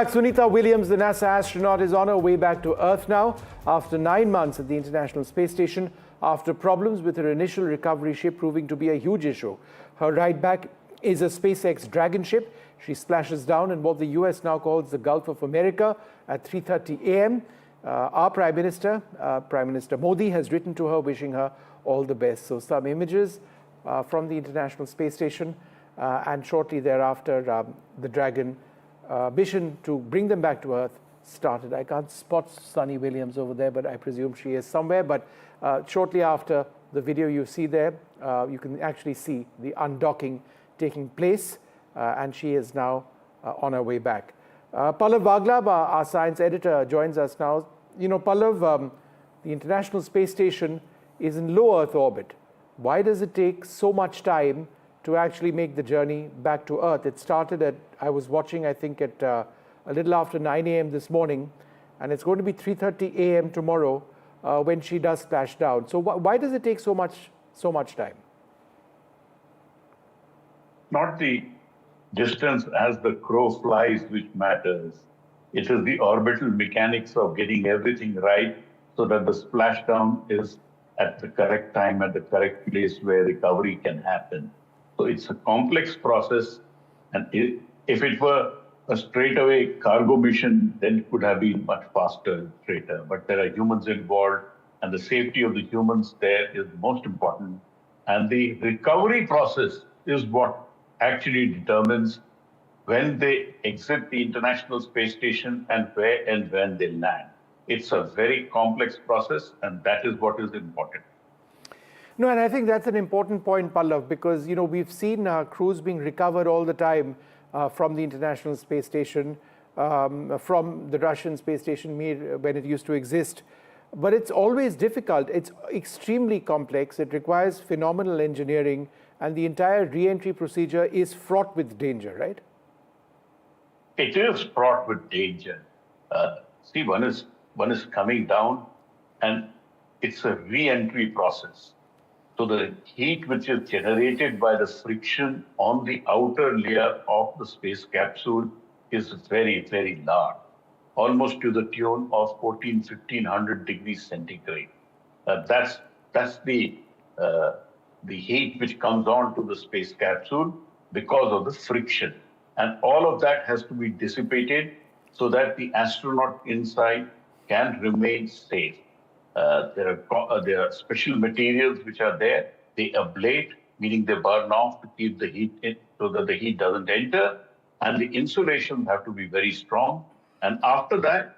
Sunita Williams, the NASA astronaut, is on her way back to Earth now after 9 months at the International Space Station after problems with her initial recovery ship proving to be a huge issue. Her ride back is a SpaceX Dragon ship. She splashes down in what the US now calls the Gulf of America at 3:30 a.m. Our Prime Minister, Prime Minister Modi, has written to her wishing her all the best. So some images from the International Space Station and shortly thereafter the Dragon mission to bring them back to Earth started. I can't spot Sunny Williams over there, but I presume she is somewhere. But shortly after the video you see there, you can actually see the undocking taking place, and she is now on her way back. Pallav Vaglab, our science editor, joins us now. You know, Pallav, the International Space Station is in low Earth orbit. Why does it take so much time to actually make the journey back to Earth? It started at, I was watching, I think, at a little after 9 a.m. this morning, and it's going to be 3:30 a.m. tomorrow when she does splash down. So why does it take so much time? Not the distance as the crow flies which matters. It is the orbital mechanics of getting everything right so that the splashdown is at the correct time, at the correct place where recovery can happen. So it's a complex process, and if it were a straightaway cargo mission, then it could have been much faster, straighter. But there are humans involved, and the safety of the humans there is most important. And the recovery process is what actually determines when they exit the International Space Station and where and when they land. It's a very complex process, and that is what is important. No, and I think that's an important point, Pallav, because, you know, we've seen crews being recovered all the time from the International Space Station, from the Russian space station Mir when it used to exist. But it's always difficult. It's extremely complex. It requires phenomenal engineering, and the entire re-entry procedure is fraught with danger, right? It is fraught with danger. See, one is coming down, and it's a re-entry process. So the heat which is generated by the friction on the outer layer of the space capsule is very, very large, almost to the tune of 1500 degrees centigrade. That's the heat which comes on to the space capsule because of the friction. And all of that has to be dissipated so that the astronaut inside can remain safe. There are special materials which are there. They ablate, meaning they burn off to keep the heat in so that the heat doesn't enter. And the insulation have to be very strong. And after that,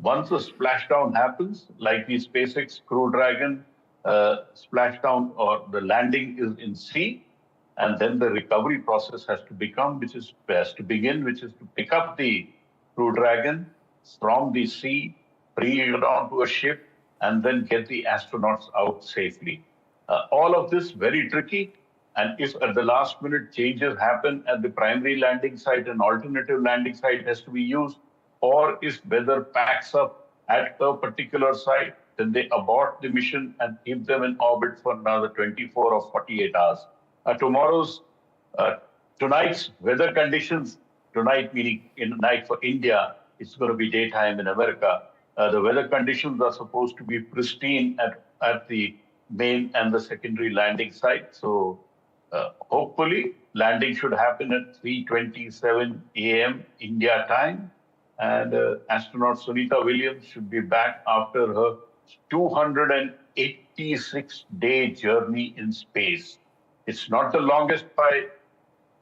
once the splashdown happens, like the SpaceX Crew Dragon splashdown or the landing is in sea, and then the recovery process has to begin, which is to pick up the Crew Dragon from the sea, bring it onto a ship, and then get the astronauts out safely. All of this very tricky. And if at the last minute changes happen at the primary landing site, an alternative landing site has to be used, or if weather packs up at a particular site, then they abort the mission and keep them in orbit for another 24 or 48 hours. Tonight's weather conditions, tonight meaning in the night for India, it's going to be daytime in America. The weather conditions are supposed to be pristine at the main and the secondary landing site. So hopefully landing should happen at 3:27 a.m. India time. And astronaut Sunita Williams should be back after her 286-day journey in space. It's not the longest by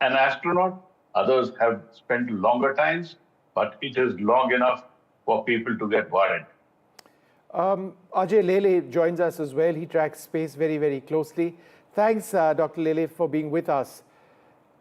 an astronaut. Others have spent longer times, but it is long enough for people to get worried. Ajay Lele joins us as well. He tracks space very, very closely. Thanks, Dr. Lele, for being with us.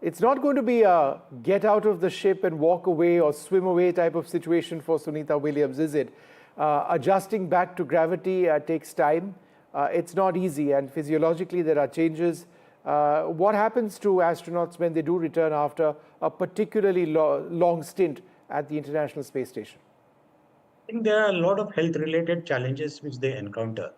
It's not going to be a get out of the ship and walk away or swim away type of situation for Sunita Williams, is it? Adjusting back to gravity takes time. It's not easy, and physiologically there are changes. What happens to astronauts when they do return after a particularly long stint at the International Space Station? I think there are a lot of health-related challenges which they encounter.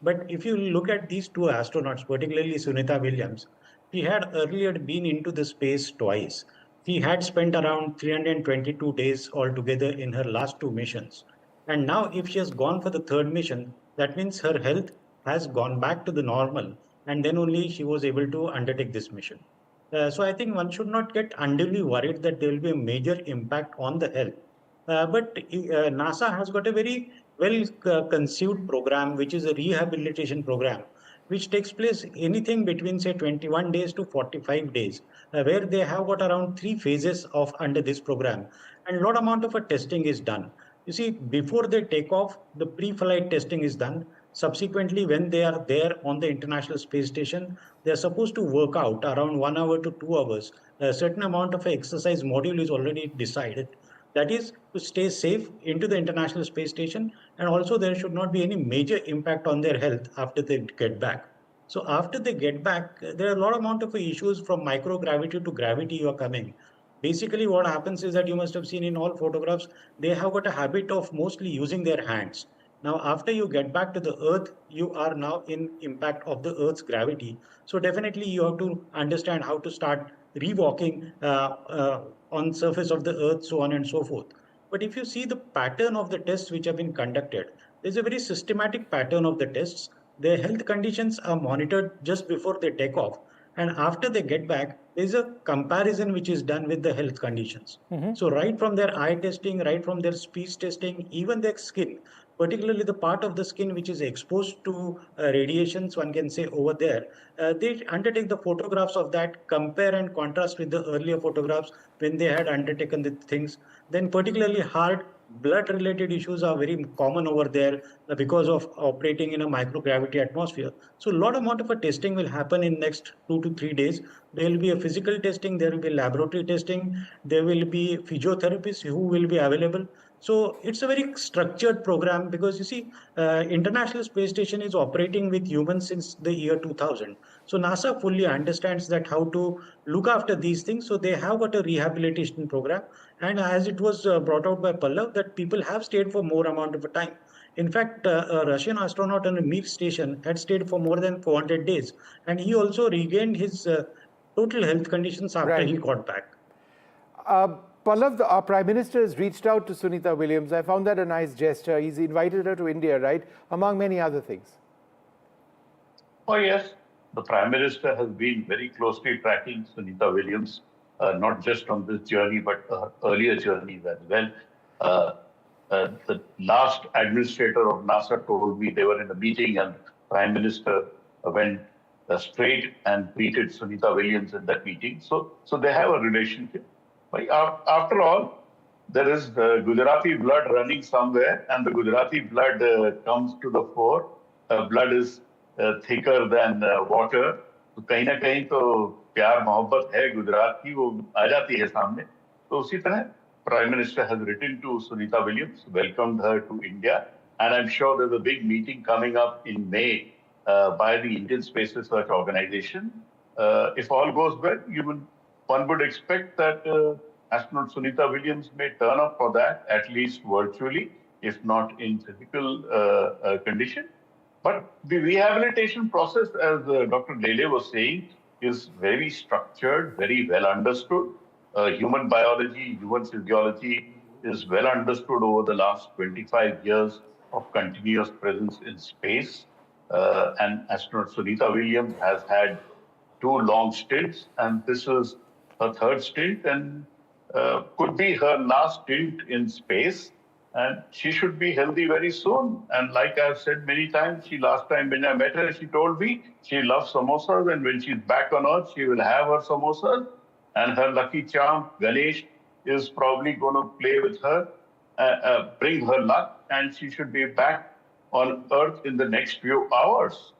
But if you look at these two astronauts, particularly Sunita Williams, she had earlier been into the space twice. She had spent around 322 days altogether in her last two missions. And now, if she has gone for the third mission, that means her health has gone back to the normal, and then only she was able to undertake this mission. So I think one should not get unduly worried that there will be a major impact on the health. But NASA has got a very well conceived program, which is a rehabilitation program, which takes place anything between say 21 days to 45 days, where they have got around three phases of under this program, and a lot amount of a testing is done. You see, before they take off, the pre-flight testing is done. Subsequently, when they are there on the International Space Station, they are supposed to work out around 1 hour to 2 hours. A certain amount of exercise module is already decided. That is to stay safe into the International Space Station, and also there should not be any major impact on their health after they get back. So after they get back, there are a lot amount of issues from microgravity to gravity you are coming. Basically, what happens is that you must have seen in all photographs, they have got a habit of mostly using their hands. Now, after you get back to the Earth, you are now in impact of the Earth's gravity. So definitely you have to understand how to start rewalking on surface of the Earth, so on and so forth. But if you see the pattern of the tests which have been conducted, there's a very systematic pattern of the tests. Their health conditions are monitored just before they take off. And after they get back, there's a comparison which is done with the health conditions. So right from their eye testing, right from their speech testing, even their skin, particularly the part of the skin which is exposed to radiations, one can say over there, they undertake the photographs of that, compare and contrast with the earlier photographs when they had undertaken the things. Then particularly heart, blood related issues are very common over there because of operating in a microgravity atmosphere. So a lot amount of a testing will happen in next 2 to 3 days. There will be a physical testing, there will be laboratory testing, there will be physiotherapists who will be available. So it's a very structured program because you see, International Space Station is operating with humans since the year 2000. So NASA fully understands that how to look after these things. So they have got a rehabilitation program. And as it was brought out by Pallav, that people have stayed for more amount of a time. In fact, a Russian astronaut on a Mir station had stayed for more than 400 days. And he also regained his total health conditions after he got back. Pallav, our Prime Minister has reached out to Sunita Williams. I found that a nice gesture. He's invited her to India, right? Among many other things. Oh, yes. The Prime Minister has been very closely tracking Sunita Williams, not just on this journey, but earlier journeys as well. The last administrator of NASA told me they were in a meeting and Prime Minister went straight and greeted Sunita Williams in that meeting. So they have a relationship. But after all, there is Gujarati blood running somewhere, and the Gujarati blood comes to the fore. Blood is thicker than water. तो कहीं ना कहीं तो प्यार मोहब्बत है गुजरात की, वो आ जाती है सामने. तो उसी तरह Prime Minister has written to Sunita Williams, welcomed her to India, and I'm sure there's a big meeting coming up in May by the Indian Space Research Organization. If all goes well, one would expect that astronaut Sunita Williams may turn up for that, at least virtually, if not in physical condition. But the rehabilitation process, as Dr. Lele was saying, is very structured, very well understood. Human biology, human physiology is well understood over the last 25 years of continuous presence in space. And astronaut Sunita Williams has had 2 long stints, and this is her 3rd stint and could be her last stint in space. And she should be healthy very soon. And like I've said many times, last time when I met her, she told me she loves samosas, and when she's back on Earth, she will have her samosas. And her lucky charm, Ganesh, is probably going to play with her, bring her luck, and she should be back on Earth in the next few hours.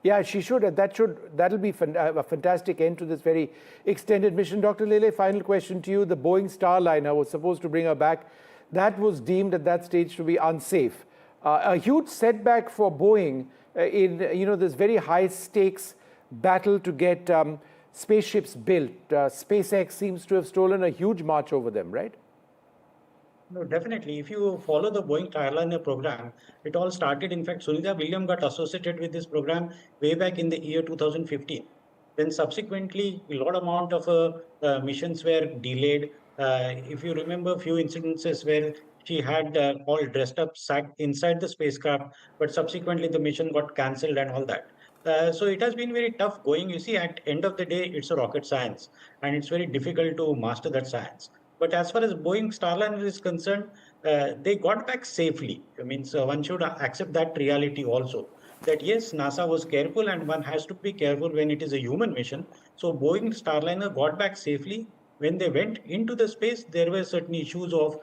Yeah, she should. That'll be a fantastic end to this very extended mission. Dr. Lele, final question to you. The Boeing Starliner was supposed to bring her back. That was deemed at that stage to be unsafe. A huge setback for Boeing in this very high stakes battle to get spaceships built. SpaceX seems to have stolen a huge march over them, right? No, definitely. If you follow the Boeing Starliner program, it all started. In fact, Sunita Williams got associated with this program way back in the year 2015. Then subsequently, a lot amount of missions were delayed. If you remember, a few incidences where she had all dressed up, sat inside the spacecraft, but subsequently the mission got cancelled and all that. So it has been very tough going. You see, at end of the day, it's a rocket science, and it's very difficult to master that science. But as far as Boeing Starliner is concerned, they got back safely. I mean, so one should accept that reality also. That yes, NASA was careful, and one has to be careful when it is a human mission. So Boeing Starliner got back safely. When they went into the space, there were certain issues of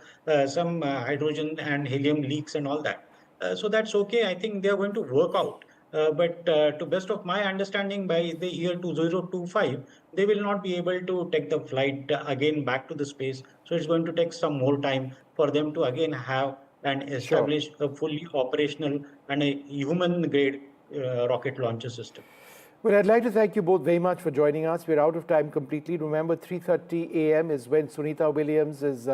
some hydrogen and helium leaks and all that. So that's okay. I think they are going to work out. But to best of my understanding, by the year 2025, they will not be able to take the flight again back to the space. So it's going to take some more time for them to again have and Sure. establish a fully operational and a human-grade rocket launcher system. Well, I'd like to thank you both very much for joining us. We're out of time completely. Remember, 3:30 a.m. is when Sunita Williams'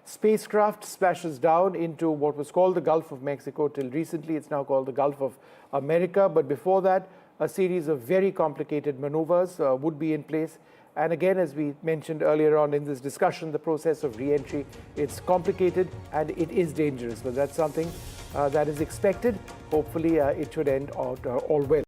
spacecraft splashes down into what was called the Gulf of Mexico till recently. It's now called the Gulf of America. But before that, a series of very complicated maneuvers would be in place. And again, as we mentioned earlier on in this discussion, the process of re-entry, it's complicated and it is dangerous. But that's something that is expected. Hopefully, it should end out all well.